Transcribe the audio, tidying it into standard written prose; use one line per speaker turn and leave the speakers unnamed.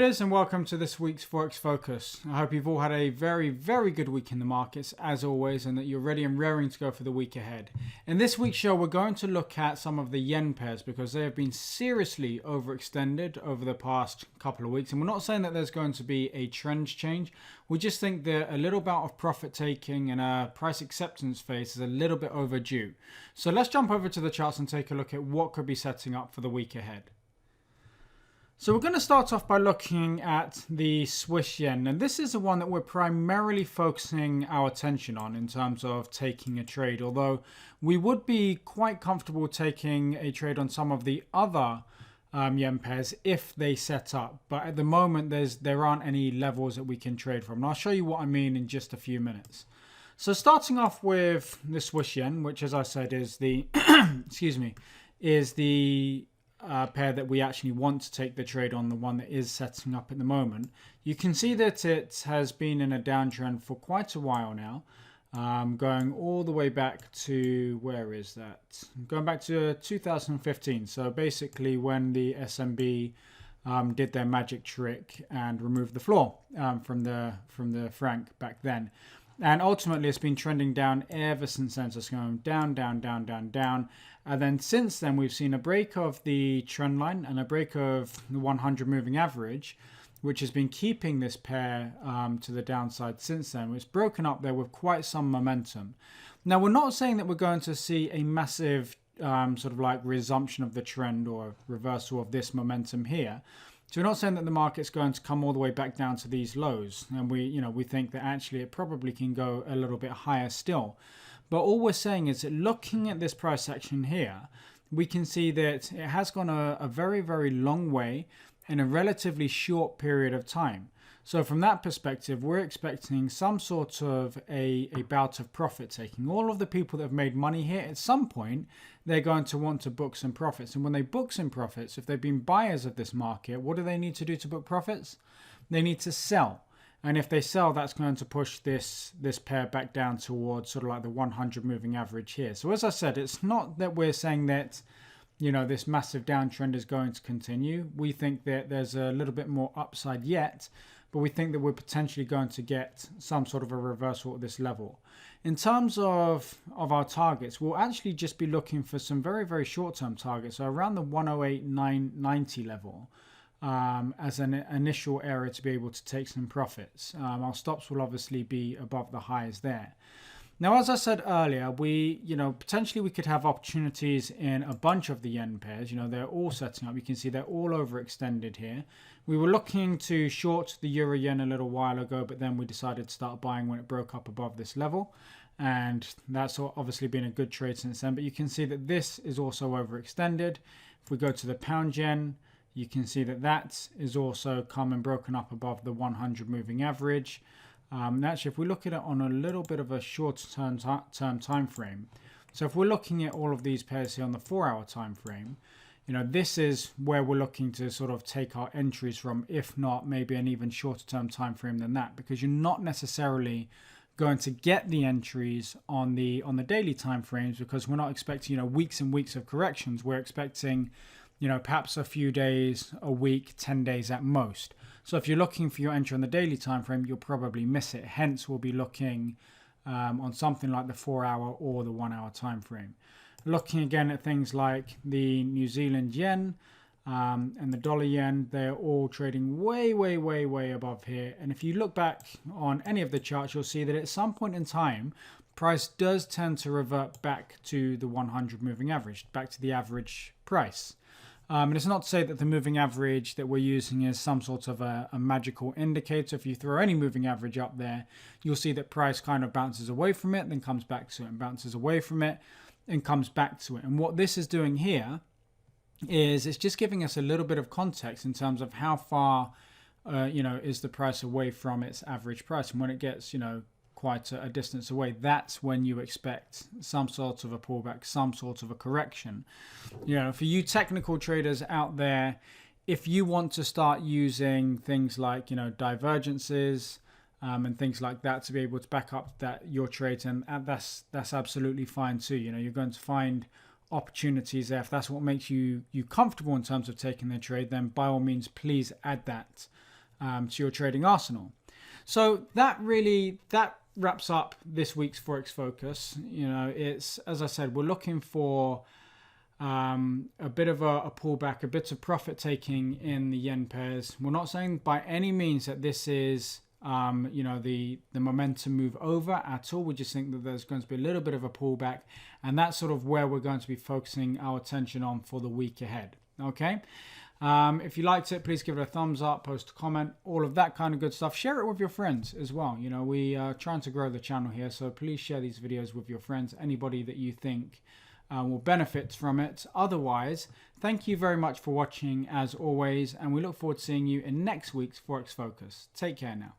traders, and welcome to this week's Forex Focus. I hope you've all had a very, very good week in the markets, as always, and that you're ready and raring to go for the week ahead. In this week's show, we're going to look at some of the yen pairs because they have been seriously overextended over the past couple of weeks. And we're not saying that there's going to be a trend change. We just think that a little bout of profit taking and a price acceptance phase is a little bit overdue. So let's jump over to the charts and take a look at what could be setting up for the week ahead. So we're going to start off by looking at the Swiss yen, and this is the one that we're primarily focusing our attention on in terms of taking a trade, although we would be quite comfortable taking a trade on some of the other yen pairs if they set up, but at the moment there aren't any levels that we can trade from, and I'll show you what I mean in just a few minutes. So starting off with the Swiss yen, which as I said is the is the pair that we actually want to take the trade on, the one that is setting up at the moment. You can see that it has been in a downtrend for quite a while now, going all the way back to, where is that? Going back to 2015. So basically when the SMB did their magic trick and removed the floor from the franc back then. And ultimately, it's been trending down ever since then. So it's going down, down, down, down, down. And then since then, we've seen a break of the trend line and a break of the 100 moving average, which has been keeping this pair to the downside since then. It's broken up there with quite some momentum. Now, we're not saying that we're going to see a massive sort of like resumption of the trend or reversal of this momentum here. So we're not saying that the market's going to come all the way back down to these lows, and we think that actually it probably can go a little bit higher still. But all we're saying is that looking at this price action here, we can see that it has gone a very, very long way in a relatively short period of time. So from that perspective, we're expecting some sort of a bout of profit taking. All of the people that have made money here, at some point, they're going to want to book some profits. And when they book some profits, if they've been buyers of this market, what do they need to do to book profits? They need to sell. And if they sell, that's going to push this pair back down towards sort of like the 100 moving average here. So as I said, it's not that we're saying that this massive downtrend is going to continue. We think that there's a little bit more upside yet, but we think that we're potentially going to get some sort of a reversal at this level. In terms of our targets, we'll actually just be looking for some very, very short-term targets, so around the 108.990 level as an initial area to be able to take some profits. Our stops will obviously be above the highs there. Now, as I said earlier, potentially we could have opportunities in a bunch of the yen pairs. They're all setting up. You can see they're all overextended here. We were looking to short the euro yen a little while ago, but then we decided to start buying when it broke up above this level. And that's obviously been a good trade since then. But you can see that this is also overextended. If we go to the pound yen, you can see that that is also come and broken up above the 100 moving average. Actually, if we look at it on a little bit of a short-term time frame, so if we're looking at all of these pairs here on the 4-hour time frame, this is where we're looking to sort of take our entries from, if not maybe an even shorter-term time frame than that, because you're not necessarily going to get the entries on the daily time frames, because we're not expecting weeks and weeks of corrections. We're expecting perhaps a few days, a week, 10 days at most. So if you're looking for your entry on the daily time frame, you'll probably miss it. Hence, we'll be looking on something like the 4-hour or the 1-hour time frame. Looking again at things like the New Zealand yen and the dollar yen, they're all trading way, way, way, way above here. And if you look back on any of the charts, you'll see that at some point in time, price does tend to revert back to the 100 moving average, back to the average price. And it's not to say that the moving average that we're using is some sort of a magical indicator. If you throw any moving average up there, you'll see that price kind of bounces away from it, then comes back to it, and bounces away from it, and comes back to it. And what this is doing here is it's just giving us a little bit of context in terms of how far, is the price away from its average price. And when it gets, quite a distance away, that's when you expect some sort of a pullback, some sort of a correction. For you technical traders out there, if you want to start using things like divergences and things like that to be able to back up your trades, and that's absolutely fine too. You're going to find opportunities there. If that's what makes you comfortable in terms of taking the trade, then by all means please add that to your trading arsenal. So that wraps up this week's Forex Focus. You know, it's, as I said, we're looking for a bit of a pullback, a bit of profit taking in the yen pairs. We're not saying by any means that this is you know, the momentum move over at all. We just think that there's going to be a little bit of a pullback, and that's sort of where we're going to be focusing our attention on for the week ahead. Okay. If you liked it, please give it a thumbs up, post a comment, all of that kind of good stuff. Share it with your friends as well. You know, we are trying to grow the channel here, so please share these videos with your friends, anybody that you think will benefit from it. Otherwise, thank you very much for watching as always, and we look forward to seeing you in next week's Forex Focus. Take care now.